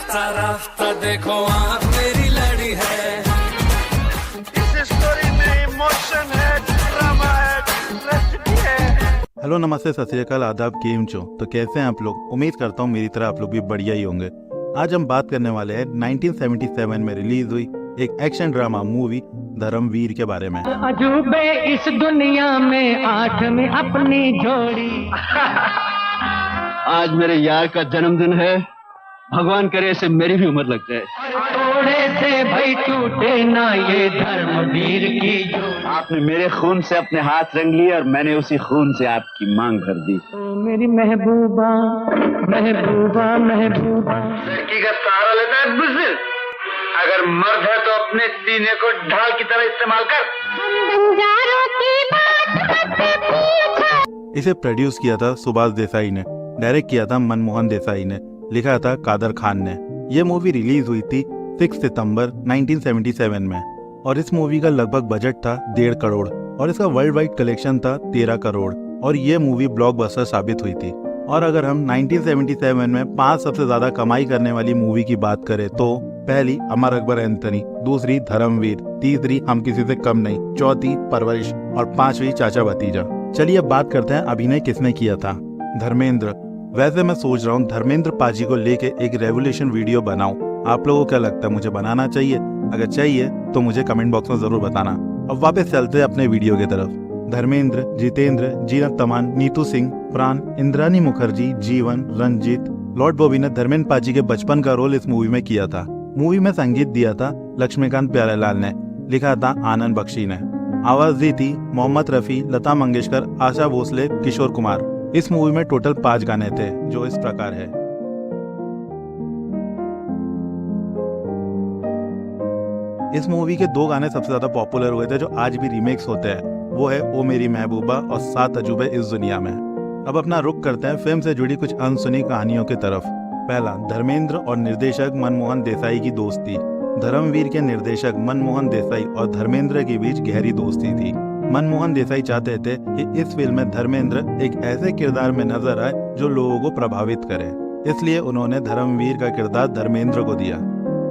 राफ्ता राफ्ता देखो आँख मेरी लड़ी है। इस स्टोरी में इमोशन है, ड्रामा है, ट्रेजेडी है। हेलो, नमस्ते, सत श्री अकाल, आदाब, केम चो। तो कैसे हैं आप लोग? उम्मीद करता हूँ मेरी तरह आप लोग भी बढ़िया ही होंगे। आज हम बात करने वाले हैं 1977 में रिलीज हुई एक एक्शन ड्रामा मूवी धर्मवीर के बारे में। अजूबे इस दुनिया में आठ में अपनी जोड़ी। आज मेरे यार का जन्मदिन है, भगवान करे इसे मेरी भी उम्र लग जाए। थोड़े से भाई टूटे ना ये धर्मवीर की जोड़ी। आपने मेरे खून से अपने हाथ रंग लिए और मैंने उसी खून से आपकी मांग भर दी। ओ मेरी महबूबा महबूबा महबूबा। लड़की का सहारा लेता है बुज़दिल। अगर मर्द है तो अपने सीने को ढाल की तरह इस्तेमाल कर। इसे प्रोड्यूस किया था सुभाष देसाई ने, डायरेक्ट किया था मनमोहन देसाई ने, लिखा था कादर खान ने। ये मूवी रिलीज हुई थी 6 सितंबर 1977 में और इस मूवी का लगभग बजट था 1.5 करोड़ और इसका वर्ल्ड वाइड कलेक्शन था 13 करोड़ और ये मूवी ब्लॉकबस्टर साबित हुई थी। और अगर हम 1977 में 5 सबसे ज्यादा कमाई करने वाली मूवी की बात करें तो पहली अमर अकबर एंथनी, दूसरी धर्मवीर, तीसरी हम किसी से कम नहीं, चौथी परवरिश और 5वीं चाचा भतीजा। चलिए अब बात करते हैं अभिनय किसने किया था। धर्मेंद्र। वैसे मैं सोच रहा हूँ धर्मेंद्र पाजी को लेके एक रेवोल्यूशन वीडियो बनाऊं। आप लोगों को क्या लगता है, मुझे बनाना चाहिए? अगर चाहिए तो मुझे कमेंट बॉक्स में जरूर बताना। अब वापस चलते हैं अपने वीडियो की तरफ। धर्मेंद्र, जितेंद्र, जीनत तमान, नीतू सिंह, प्राण, इंद्रानी मुखर्जी, जीवन, रंजीत, लॉर्ड बॉबी ने धर्मेंद्र पाजी के बचपन का रोल इस मूवी में किया था। मूवी में संगीत दिया था लक्ष्मीकांत प्यारेलाल ने, लिखा था आनंद बख्शी ने, आवाज दी थी मोहम्मद रफी, लता मंगेशकर, आशा भोसले, किशोर कुमार। इस मूवी में टोटल 5 गाने थे जो इस प्रकार है। इस मूवी के 2 गाने सबसे ज्यादा पॉपुलर हुए थे जो आज भी रीमेक्स होते हैं, वो है ओ मेरी महबूबा और 7 अजूबे इस दुनिया में। अब अपना रुख करते हैं फिल्म से जुड़ी कुछ अनसुनी कहानियों की तरफ। पहला, धर्मेंद्र और निर्देशक मनमोहन देसाई की दोस्ती। धर्मवीर के निर्देशक मनमोहन देसाई और धर्मेंद्र के बीच गहरी दोस्ती थी। मनमोहन देसाई चाहते थे कि इस फिल्म में धर्मेंद्र एक ऐसे किरदार में नजर आए जो लोगों को प्रभावित करे, इसलिए उन्होंने धर्मवीर का किरदार धर्मेंद्र को दिया।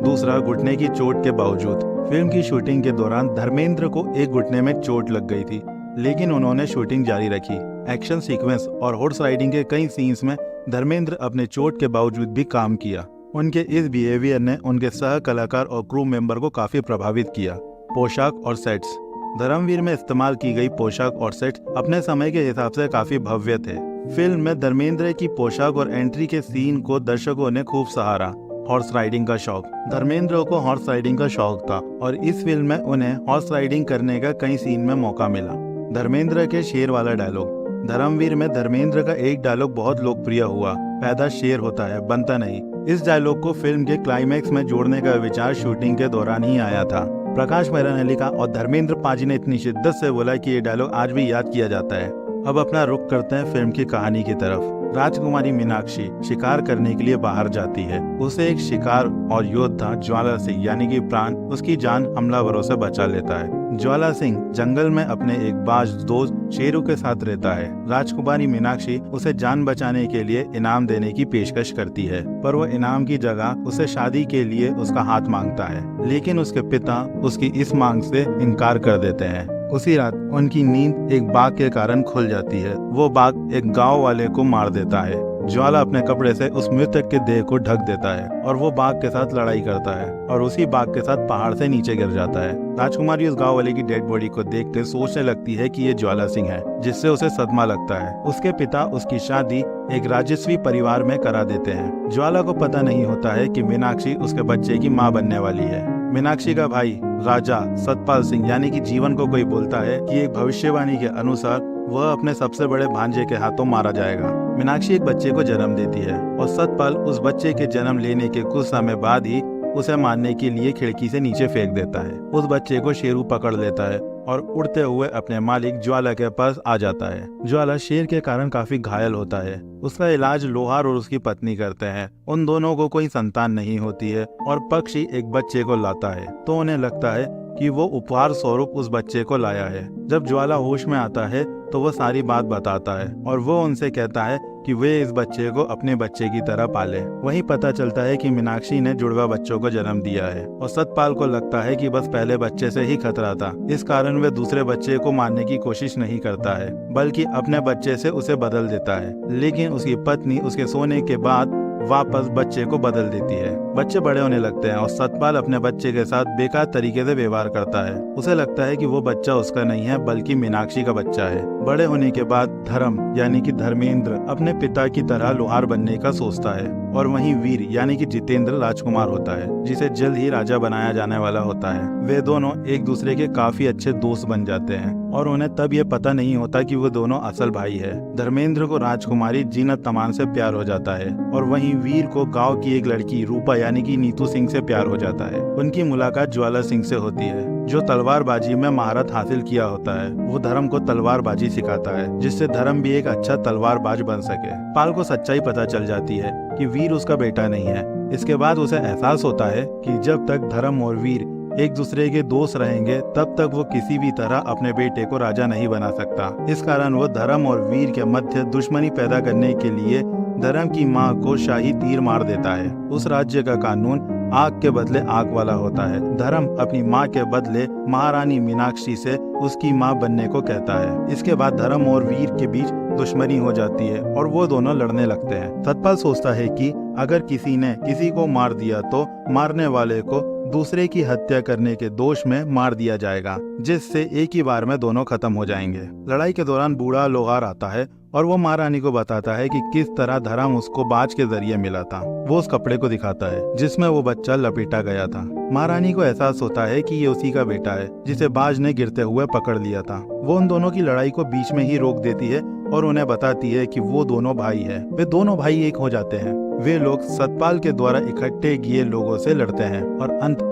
दूसरा, घुटने की चोट के बावजूद फिल्म की शूटिंग के दौरान धर्मेंद्र को एक घुटने में चोट लग गई थी, लेकिन उन्होंने शूटिंग जारी रखी। एक्शन सीक्वेंस और हॉर्स राइडिंग के कई सीन्स में धर्मेंद्र अपने चोट के बावजूद भी काम किया। उनके इस बिहेवियर ने उनके सह कलाकार और क्रू मेंबर को काफी प्रभावित किया। पोशाक और सेट्स। धर्मवीर में इस्तेमाल की गई पोशाक और सेट्स अपने समय के हिसाब से काफी भव्य थे। फिल्म में धर्मेंद्र की पोशाक और एंट्री के सीन को दर्शकों ने खूब सहारा। हॉर्स राइडिंग का शौक। धर्मेंद्र को हॉर्स राइडिंग का शौक था और इस फिल्म में उन्हें हॉर्स राइडिंग करने का कई सीन में मौका मिला। धर्मेंद्र के शेर वाला डायलॉग। धर्मवीर में धर्मेंद्र का एक डायलॉग बहुत लोकप्रिय हुआ, पैदा शेर होता है बनता नहीं। इस डायलॉग को फिल्म के क्लाइमैक्स में जोड़ने का विचार शूटिंग के दौरान ही आया था। प्रकाश मेहरा ने लिखा और धर्मेंद्र पाजी ने इतनी शिद्दत से बोला कि ये डायलॉग आज भी याद किया जाता है। अब अपना रुख करते हैं फिल्म की कहानी की तरफ। राजकुमारी मीनाक्षी शिकार करने के लिए बाहर जाती है। उसे एक शिकार और योद्धा ज्वाला सिंह यानी कि प्राण उसकी जान हमलावरों से बचा लेता है। ज्वाला सिंह जंगल में अपने एक बाज दोस्त शेरू के साथ रहता है। राजकुमारी मीनाक्षी उसे जान बचाने के लिए इनाम देने की पेशकश करती है, पर वो इनाम की जगह उसे शादी के लिए उसका हाथ मांगता है, लेकिन उसके पिता उसकी इस मांग से इनकार कर देते हैं। उसी रात उनकी नींद एक बाघ के कारण खुल जाती है। वो बाघ एक गांव वाले को मार देता है। ज्वाला अपने कपड़े से उस मृतक के देह को ढक देता है और वो बाघ के साथ लड़ाई करता है और उसी बाघ के साथ पहाड़ से नीचे गिर जाता है। राजकुमारी उस गांव वाले की डेड बॉडी को देखकर सोचने लगती है कि ये ज्वाला सिंह है, जिससे उसे सदमा लगता है। उसके पिता उसकी शादी एक राजस्वी परिवार में करा देते हैं। ज्वाला को पता नहीं होता है कि मीनाक्षी उसके बच्चे की माँ बनने वाली है। मीनाक्षी का भाई राजा सतपाल सिंह यानी कि जीवन को कोई बोलता है कि एक भविष्यवाणी के अनुसार वह अपने सबसे बड़े भांजे के हाथों मारा जाएगा। मीनाक्षी एक बच्चे को जन्म देती है और सतपाल उस बच्चे के जन्म लेने के कुछ समय बाद ही उसे मारने के लिए खिड़की से नीचे फेंक देता है। उस बच्चे को शेरू पकड़ लेता है और उड़ते हुए अपने मालिक ज्वाला के पास आ जाता है। ज्वाला शेर के कारण काफी घायल होता है। उसका इलाज लोहार और उसकी पत्नी करते हैं। उन दोनों को कोई संतान नहीं होती है और पक्षी एक बच्चे को लाता है, तो उन्हें लगता है कि वो उपहार स्वरूप उस बच्चे को लाया है। जब ज्वाला होश में आता है तो वो सारी बात बताता है और वो उनसे कहता है कि वे इस बच्चे को अपने बच्चे की तरह पाले। वहीं पता चलता है कि मीनाक्षी ने जुड़वा बच्चों को जन्म दिया है और सतपाल को लगता है कि बस पहले बच्चे से ही खतरा था। इस कारण वे दूसरे बच्चे को मारने की कोशिश नहीं करता है, बल्कि अपने बच्चे से उसे बदल देता है। लेकिन उसकी पत्नी उसके सोने के बाद वापस बच्चे को बदल देती है। बच्चे बड़े होने लगते हैं और सतपाल अपने बच्चे के साथ बेकार तरीके से व्यवहार करता है। उसे लगता है कि वो बच्चा उसका नहीं है बल्कि मीनाक्षी का बच्चा है। बड़े होने के बाद धर्म यानी कि धर्मेंद्र अपने पिता की तरह लोहार बनने का सोचता है और वहीं वीर यानी कि जितेंद्र राजकुमार होता है, जिसे जल्द ही राजा बनाया जाने वाला होता है। वे दोनों एक दूसरे के काफी अच्छे दोस्त बन जाते हैं और उन्हें तब ये पता नहीं होता कि वो दोनों असल भाई है। धर्मेंद्र को राजकुमारी जीनत तमान से प्यार हो जाता है और वहीं वीर को गांव की एक लड़की रूपा यानी कि नीतू सिंह से प्यार हो जाता है। उनकी मुलाकात ज्वाला सिंह से होती है, जो तलवारबाजी में महारत हासिल किया होता है। वो धर्म को तलवारबाजी सिखाता है, जिससे धर्म भी एक अच्छा तलवारबाज बन सके। पाल को सच्चाई पता चल जाती है कि वीर उसका बेटा नहीं है। इसके बाद उसे एहसास होता है कि जब तक धर्म और वीर एक दूसरे के दोस्त रहेंगे तब तक वो किसी भी तरह अपने बेटे को राजा नहीं बना सकता। इस कारण वो धर्म और वीर के मध्य दुश्मनी पैदा करने के लिए धर्म की माँ को शाही तीर मार देता है। उस राज्य का कानून आग के बदले आग वाला होता है। धर्म अपनी माँ के बदले महारानी मीनाक्षी से उसकी माँ बनने को कहता है। इसके बाद धर्म और वीर के बीच दुश्मनी हो जाती है और वो दोनों लड़ने लगते हैं। सतपाल सोचता है कि अगर किसी ने किसी को मार दिया तो मारने वाले को दूसरे की हत्या करने के दोष में मार दिया जाएगा, जिससे एक ही बार में दोनों खत्म हो जाएंगे। लड़ाई के दौरान बूढ़ा लोहार आता है और वो महारानी को बताता है कि किस तरह धर्म उसको बाज के जरिए मिला था। वो उस कपड़े को दिखाता है जिसमें वो बच्चा लपेटा गया था। महारानी को एहसास होता है कि ये उसी का बेटा है जिसे बाज ने गिरते हुए पकड़ लिया था। वो उन दोनों की लड़ाई को बीच में ही रोक देती है और उन्हें बताती है कि वो दोनों भाई हैं। वे दोनों भाई एक हो जाते हैं। वे लोग सतपाल के द्वारा इकट्ठे किए लोगों से लड़ते हैं और अंत।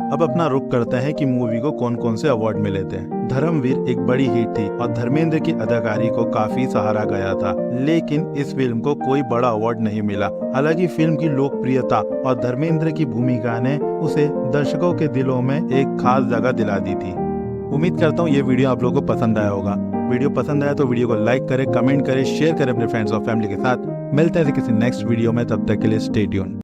अब अपना रुख करते हैं कि मूवी को कौन कौन से अवार्ड मिले थे। धर्मवीर एक बड़ी हिट थी और धर्मेंद्र की अदाकारी को काफी सहारा गया था, लेकिन इस फिल्म को कोई बड़ा अवार्ड नहीं मिला। हालांकि फिल्म की लोकप्रियता और धर्मेंद्र की भूमिका ने उसे दर्शकों के दिलों में एक खास जगह दिला दी थी। उम्मीद करता हूँ ये वीडियो आप लोगों को पसंद आया होगा। वीडियो पसंद आया तो वीडियो को लाइक करें, कमेंट करें, शेयर करें अपने फ्रेंड्स और फैमिली के साथ। मिलते हैं किसी नेक्स्ट वीडियो में, तब तक के लिए स्टे ट्यून्ड।